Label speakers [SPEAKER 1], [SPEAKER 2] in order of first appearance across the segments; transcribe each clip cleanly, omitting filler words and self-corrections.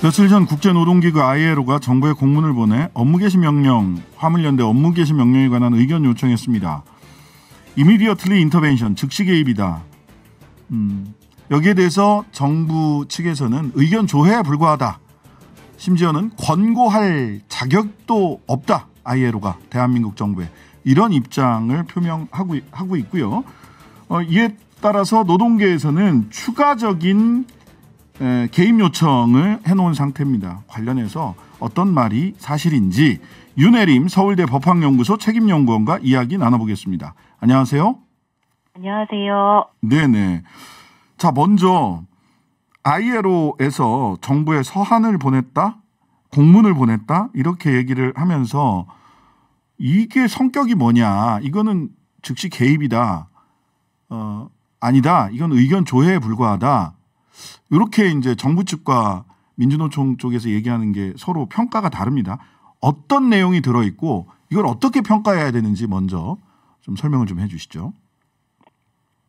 [SPEAKER 1] 며칠 전 국제노동기구 ILO가 정부에 공문을 보내 업무개시 명령, 화물연대 업무개시 명령에 관한 의견 요청했습니다. Immediately intervention, 즉시 개입이다. 여기에 대해서 정부 측에서는 의견 조회에 불과하다. 심지어는 권고할 자격도 없다. ILO가 대한민국 정부에 이런 입장을 표명하고 있고요. 이에 따라서 노동계에서는 추가적인 개입 요청을 해놓은 상태입니다. 관련해서 어떤 말이 사실인지 윤혜림 서울대 법학연구소 책임연구원과 이야기 나눠보겠습니다. 안녕하세요.
[SPEAKER 2] 안녕하세요.
[SPEAKER 1] 네네. 자, 먼저 ILO에서 정부에 서한을 보냈다, 공문을 보냈다 이렇게 얘기를 하면서 이게 성격이 뭐냐? 이거는 즉시 개입이다. 아니다. 이건 의견 조회에 불과하다. 이렇게 이제 정부 측과 민주노총 쪽에서 얘기하는 게 서로 평가가 다릅니다. 어떤 내용이 들어있고 이걸 어떻게 평가해야 되는지 먼저 좀 설명을 좀 해주시죠.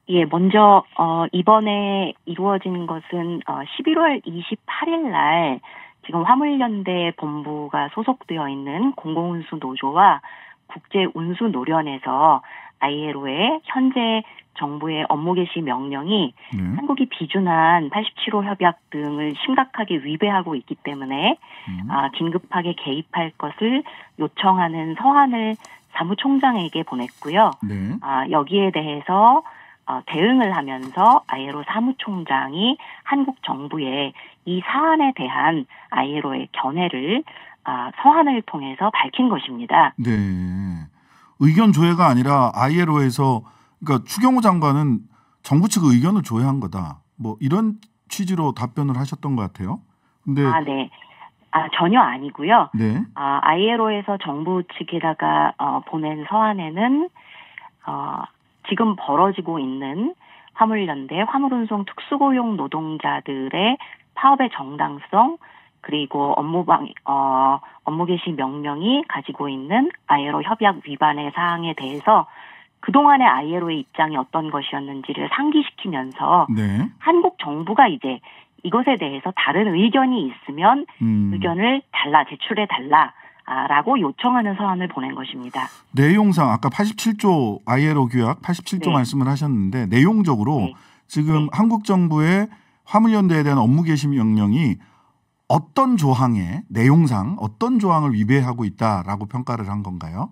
[SPEAKER 2] 예, 먼저 이번에 이루어진 것은 11월 28일 날 지금 화물연대 본부가 소속되어 있는 공공운수 노조와 국제운수노련에서 ILO의 현재 정부의 업무 개시 명령이 한국이 비준한 87호 협약 등을 심각하게 위배하고 있기 때문에 긴급하게 개입할 것을 요청하는 서한을 사무총장에게 보냈고요.
[SPEAKER 1] 네.
[SPEAKER 2] 여기에 대해서 대응을 하면서 ILO 사무총장이 한국 정부에 이 사안에 대한 ILO의 견해를 서한을 통해서 밝힌 것입니다.
[SPEAKER 1] 네. 의견 조회가 아니라 ILO에서 그러니까 추경호 장관은 정부 측 의견을 조회한 거다. 뭐 이런 취지로 답변을 하셨던 것 같아요. 근데
[SPEAKER 2] 네. 전혀 아니고요.
[SPEAKER 1] 네.
[SPEAKER 2] ILO에서 정부 측에다가 보낸 서한에는 지금 벌어지고 있는 화물연대, 화물운송 특수고용 노동자들의 파업의 정당성 그리고 업무 개시 명령이 가지고 있는 ILO 협약 위반의 사항에 대해서 그동안의 ILO의 입장이 어떤 것이었는지를 상기시키면서
[SPEAKER 1] 네.
[SPEAKER 2] 한국 정부가 이제 이것에 대해서 다른 의견이 있으면 의견을 제출해달라라고 요청하는 서한을 보낸 것입니다.
[SPEAKER 1] 내용상 아까 87조 ILO 규약 87조
[SPEAKER 2] 네.
[SPEAKER 1] 말씀을 하셨는데 내용적으로
[SPEAKER 2] 네.
[SPEAKER 1] 지금 한국 정부의 화물연대에 대한 업무 개시 명령이 어떤 조항에 내용상 어떤 조항을 위배하고 있다라고 평가를 한 건가요?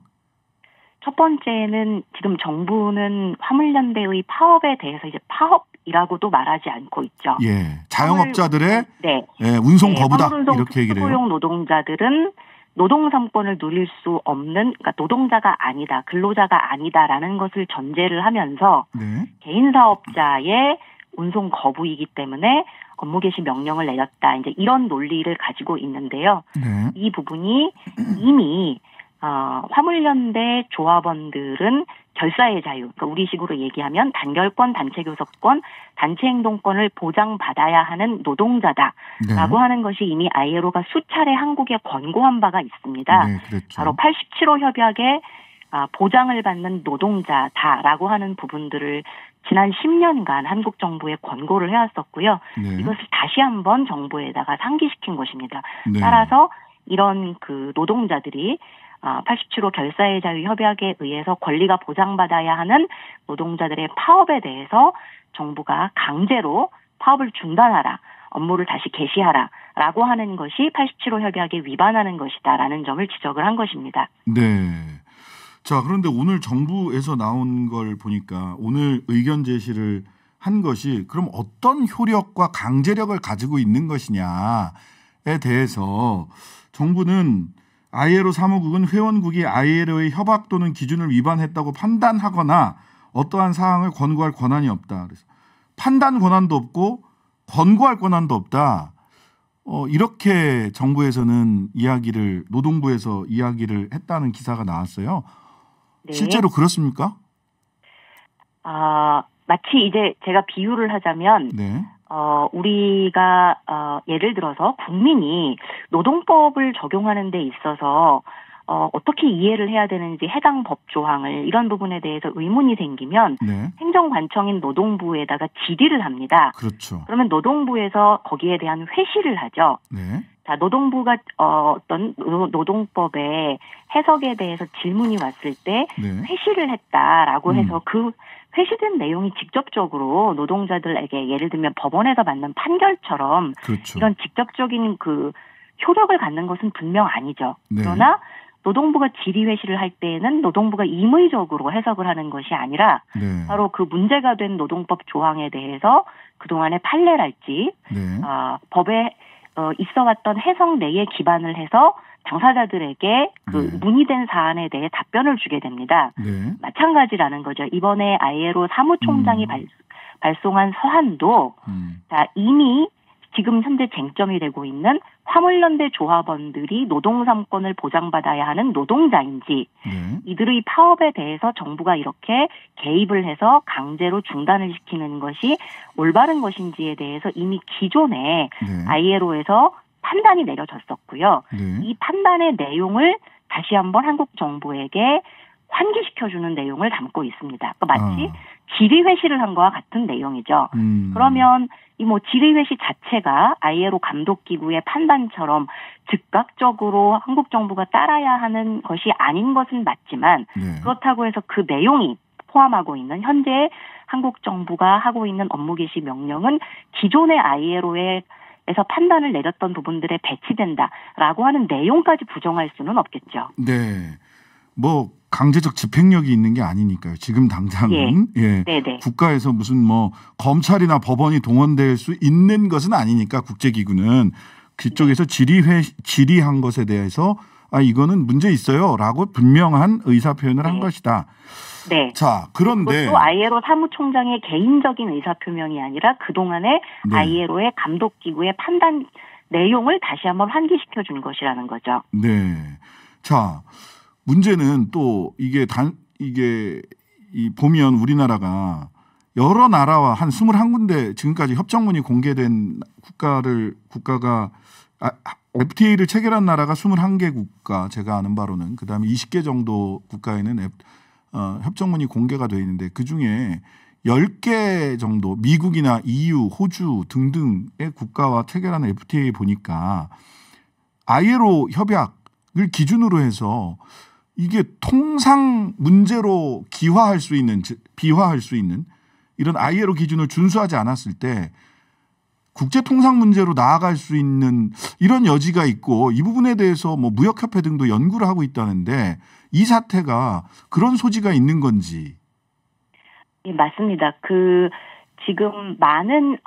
[SPEAKER 2] 첫 번째는 지금 정부는 화물연대의 파업에 대해서 이제 파업이라고도 말하지 않고 있죠.
[SPEAKER 1] 예, 자영업자들의
[SPEAKER 2] 네.
[SPEAKER 1] 운송 거부다
[SPEAKER 2] 화물운송
[SPEAKER 1] 이렇게 얘기를 해요.
[SPEAKER 2] 특수고용 노동자들은 노동 3권을 누릴 수 없는 그러니까 노동자가 아니다, 근로자가 아니다라는 것을 전제를 하면서
[SPEAKER 1] 네.
[SPEAKER 2] 개인 사업자의 운송 거부이기 때문에 업무 개시 명령을 내렸다. 이제 이런 논리를 가지고 있는데요.
[SPEAKER 1] 네.
[SPEAKER 2] 이 부분이 이미 화물연대 조합원들은 결사의 자유, 그러니까 우리식으로 얘기하면 단결권, 단체교섭권, 단체행동권을 보장받아야 하는 노동자다라고 하는 것이 이미 ILO가 수차례 한국에 권고한 바가 있습니다.
[SPEAKER 1] 네, 그렇죠.
[SPEAKER 2] 바로 87호 협약에 보장을 받는 노동자다라고 하는 부분들을 지난 10년간 한국 정부에 권고를 해왔었고요.
[SPEAKER 1] 네.
[SPEAKER 2] 이것을 다시 한번 정부에다가 상기시킨 것입니다.
[SPEAKER 1] 네.
[SPEAKER 2] 따라서 이런 그 노동자들이 87호 결사의 자유 협약에 의해서 권리가 보장받아야 하는 노동자들의 파업에 대해서 정부가 강제로 파업을 중단하라, 업무를 다시 개시하라라고 하는 것이 87호 협약에 위반하는 것이다라는 점을 지적을 한 것입니다.
[SPEAKER 1] 네. 자, 그런데 오늘 정부에서 나온 걸 보니까 오늘 의견 제시를 한 것이 그럼 어떤 효력과 강제력을 가지고 있는 것이냐에 대해서 정부는 ILO 사무국은 회원국이 ILO의 협약 또는 기준을 위반했다고 판단하거나 어떠한 사항을 권고할 권한이 없다. 그래서 판단 권한도 없고 권고할 권한도 없다. 이렇게 정부에서는 노동부에서 이야기를 했다는 기사가 나왔어요.
[SPEAKER 2] 네.
[SPEAKER 1] 실제로 그렇습니까?
[SPEAKER 2] 마치 이제 제가 비유를 하자면,
[SPEAKER 1] 네.
[SPEAKER 2] 우리가, 예를 들어서 국민이 노동법을 적용하는 데 있어서, 어떻게 이해를 해야 되는지 해당 법 조항을 이런 부분에 대해서 의문이 생기면,
[SPEAKER 1] 네.
[SPEAKER 2] 행정관청인 노동부에다가 질의를 합니다.
[SPEAKER 1] 그렇죠.
[SPEAKER 2] 그러면 노동부에서 거기에 대한 회시를 하죠.
[SPEAKER 1] 네.
[SPEAKER 2] 자, 노동부가 어떤 노동법의 해석에 대해서 질문이 왔을 때
[SPEAKER 1] 네.
[SPEAKER 2] 회시를 했다라고 해서 그 회시된 내용이 직접적으로 노동자들에게 예를 들면 법원에서 받는 판결처럼
[SPEAKER 1] 그렇죠.
[SPEAKER 2] 이런 직접적인 그 효력을 갖는 것은 분명 아니죠.
[SPEAKER 1] 네.
[SPEAKER 2] 그러나 노동부가 질의회시를 할 때에는 노동부가 임의적으로 해석을 하는 것이 아니라
[SPEAKER 1] 네.
[SPEAKER 2] 바로 그 문제가 된 노동법 조항에 대해서 그동안의 판례랄지
[SPEAKER 1] 네.
[SPEAKER 2] 법에 있어왔던 해석 내에 기반을 해서 당사자들에게 그
[SPEAKER 1] 네.
[SPEAKER 2] 문의된 사안에 대해 답변을 주게 됩니다.
[SPEAKER 1] 네.
[SPEAKER 2] 마찬가지라는 거죠. 이번에 ILO 사무총장이 발송한 서한도 자, 이미 지금 현재 쟁점이 되고 있는 화물연대 조합원들이 노동 3권을 보장받아야 하는 노동자인지
[SPEAKER 1] 네.
[SPEAKER 2] 이들의 파업에 대해서 정부가 이렇게 개입을 해서 강제로 중단을 시키는 것이 올바른 것인지에 대해서 이미 기존에
[SPEAKER 1] 네.
[SPEAKER 2] ILO에서 판단이 내려졌었고요.
[SPEAKER 1] 네.
[SPEAKER 2] 이 판단의 내용을 다시 한번 한국 정부에게 환기시켜주는 내용을 담고 있습니다. 그러니까 마치 질의회시를 한 거와 같은 내용이죠. 그러면 이 뭐 질의회시 자체가 ILO 감독기구의 판단처럼 즉각적으로 한국 정부가 따라야 하는 것이 아닌 것은 맞지만
[SPEAKER 1] 네.
[SPEAKER 2] 그렇다고 해서 그 내용이 포함하고 있는 현재 한국 정부가 하고 있는 업무 개시 명령은 기존의 ILO에서 판단을 내렸던 부분들에 배치된다라고 하는 내용까지 부정할 수는 없겠죠.
[SPEAKER 1] 네. 뭐 강제적 집행력이 있는 게 아니니까요. 지금 당장은 예. 국가에서 무슨 뭐 검찰이나 법원이 동원될 수 있는 것은 아니니까 국제기구는 그쪽에서 질의한 것에 대해서 이거는 문제 있어요라고 분명한 의사 표현을 한 것이다.
[SPEAKER 2] 네.
[SPEAKER 1] 자, 그런데
[SPEAKER 2] 또 ILO 사무총장의 개인적인 의사 표명이 아니라 그동안의 ILO의 감독기구의 판단 내용을 다시 한번 환기시켜 준 것이라는 거죠.
[SPEAKER 1] 네. 자, 문제는 또 이게 보면 우리나라가 여러 나라와 한 21군데 지금까지 협정문이 공개된 국가가 FTA를 체결한 나라가 21개 국가 제가 아는 바로는 그다음에 20개 정도 국가에는 협정문이 공개가 되어 있는데 그중에 10개 정도 미국이나 EU, 호주 등등의 국가와 체결한 FTA 보니까 ILO 협약을 기준으로 해서 이게 통상 문제로 비화할 수 있는 이런 ILO 기준을 준수하지 않았을 때 국제 통상 문제로 나아갈 수 있는 이런 여지가 있고 이 부분에 대해서 뭐 무역협회 등도 연구를 하고 있다는데 이 사태가 그런 소지가 있는 건지.
[SPEAKER 2] 예, 맞습니다. 지금 많은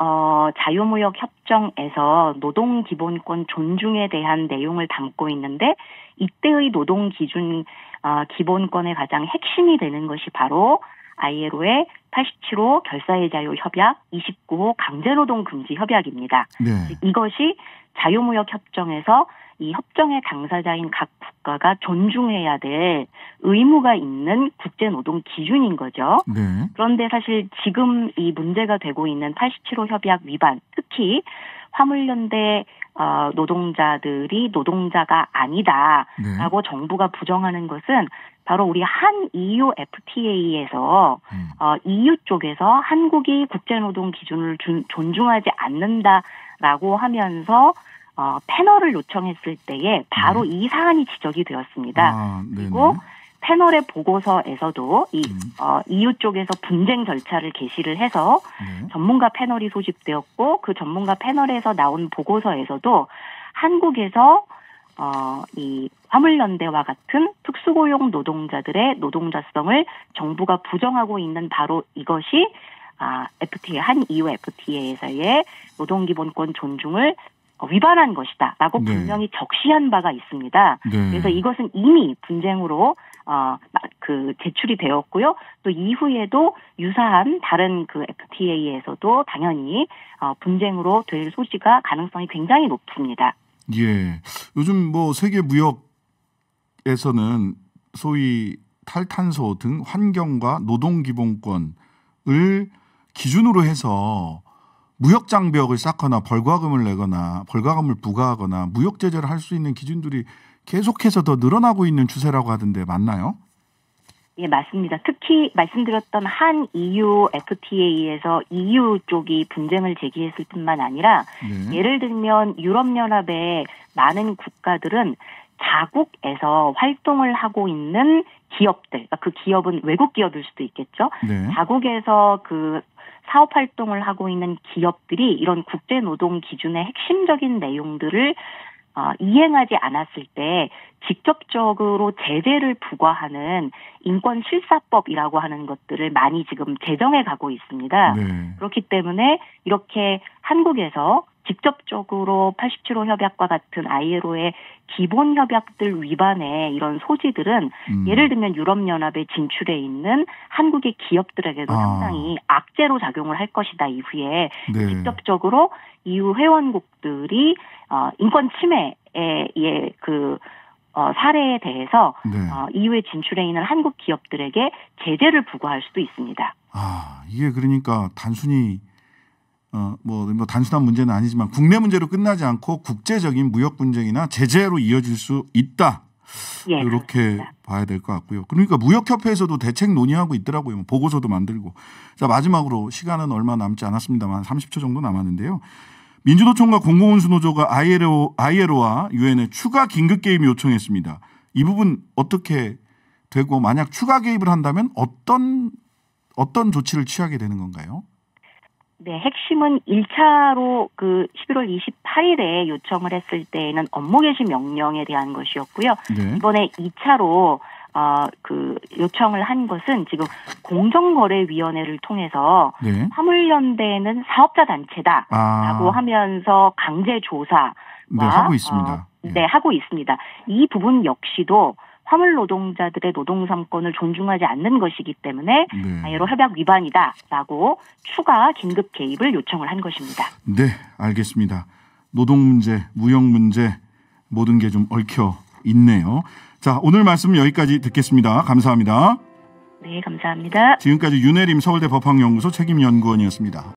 [SPEAKER 2] 자유무역 협정에서 노동 기본권 존중에 대한 내용을 담고 있는데 이때의 노동 기준 기본권의 가장 핵심이 되는 것이 바로 ILO의 87호 결사의 자유 협약, 29호 강제노동 금지 협약입니다.
[SPEAKER 1] 네.
[SPEAKER 2] 이것이 자유무역 협정에서 이 협정의 당사자인 각 국가가 존중해야 될 의무가 있는 국제노동 기준인 거죠.
[SPEAKER 1] 네.
[SPEAKER 2] 그런데 사실 지금 이 문제가 되고 있는 87호 협약 위반, 특히 화물연대 노동자들이 노동자가 아니다라고 정부가 부정하는 것은 바로 우리 한 EU FTA에서 EU 쪽에서 한국이 국제노동 기준을 존중하지 않는다라고 하면서 패널을 요청했을 때에 바로 이 사안이 지적이 되었습니다. 그리고 패널의 보고서에서도 EU 쪽에서 분쟁 절차를 개시를 해서 전문가 패널이 소집되었고 그 전문가 패널에서 나온 보고서에서도 한국에서 이 화물연대와 같은 특수고용 노동자들의 노동자성을 정부가 부정하고 있는 바로 이것이 FTA 한 EU FTA에서의 노동기본권 존중을 위반한 것이다라고 분명히 적시한 바가 있습니다. 그래서 이것은 이미 분쟁으로 제출이 되었고요. 또 이후에도 유사한 다른 FTA에서도 당연히 분쟁으로 될 소지가 가능성이 굉장히 높습니다.
[SPEAKER 1] 예, 요즘 뭐 세계 무역에서는 소위 탈탄소 등 환경과 노동 기본권을 기준으로 해서 무역 장벽을 쌓거나 벌과금을 내거나 벌과금을 부과하거나 무역 제재를 할 수 있는 기준들이 계속해서 더 늘어나고 있는 추세라고 하던데 맞나요?
[SPEAKER 2] 예, 맞습니다. 특히 말씀드렸던 한 EU FTA에서 EU 쪽이 분쟁을 제기했을 뿐만 아니라
[SPEAKER 1] 네.
[SPEAKER 2] 예를 들면 유럽연합의 많은 국가들은 자국에서 활동을 하고 있는 기업들, 그러니까 그 기업은 외국 기업일 수도 있겠죠.
[SPEAKER 1] 네.
[SPEAKER 2] 자국에서 그 사업 활동을 하고 있는 기업들이 이런 국제 노동 기준의 핵심적인 내용들을 이행하지 않았을 때 직접적으로 제재를 부과하는 인권실사법이라고 하는 것들을 많이 지금 제정해 가고 있습니다.
[SPEAKER 1] 네.
[SPEAKER 2] 그렇기 때문에 이렇게 한국에서 직접적으로 87호 협약과 같은 ILO의 기본 협약들 위반의 이런 소지들은 예를 들면 유럽연합에 진출해 있는 한국의 기업들에게도 상당히 악재로 작용을 할 것이다. 이후에
[SPEAKER 1] 네.
[SPEAKER 2] 직접적으로 EU 회원국들이 인권 침해의 그 사례에 대해서
[SPEAKER 1] 네.
[SPEAKER 2] EU에 진출해 있는 한국 기업들에게 제재를 부과할 수도 있습니다.
[SPEAKER 1] 이게 그러니까 단순히 뭐 단순한 문제는 아니지만 국내 문제로 끝나지 않고 국제적인 무역 분쟁이나 제재로 이어질 수 있다.
[SPEAKER 2] 예,
[SPEAKER 1] 이렇게
[SPEAKER 2] 그렇습니다.
[SPEAKER 1] 봐야 될 것 같고요. 그러니까 무역협회에서도 대책 논의하고 있더라고요. 뭐 보고서도 만들고. 자, 마지막으로 시간은 얼마 남지 않았습니다만 30초 정도 남았는데요. 민주노총과 공공운수노조가 ILO와 유엔에 추가 긴급 개입 요청했습니다. 이 부분 어떻게 되고 만약 추가 개입을 한다면 어떤 조치를 취하게 되는 건가요?
[SPEAKER 2] 네, 핵심은 1차로 그 11월 28일에 요청을 했을 때에는 업무 개시 명령에 대한 것이었고요.
[SPEAKER 1] 네.
[SPEAKER 2] 이번에 2차로 그 요청을 한 것은 지금 공정거래위원회를 통해서
[SPEAKER 1] 네.
[SPEAKER 2] 화물연대는 사업자 단체다라고 하면서 강제 조사와
[SPEAKER 1] 네, 하고 있습니다.
[SPEAKER 2] 네, 하고 있습니다. 이 부분 역시도 화물 노동자들의 노동 삼권을 존중하지 않는 것이기 때문에
[SPEAKER 1] 네.
[SPEAKER 2] ILO 협약 위반이다라고 추가 긴급 개입을 요청을 한 것입니다.
[SPEAKER 1] 네, 알겠습니다. 노동 문제, 무역 문제 모든 게 좀 얽혀 있네요. 자, 오늘 말씀 여기까지 듣겠습니다. 감사합니다.
[SPEAKER 2] 네, 감사합니다.
[SPEAKER 1] 지금까지 윤혜림 서울대 법학연구소 책임연구원이었습니다.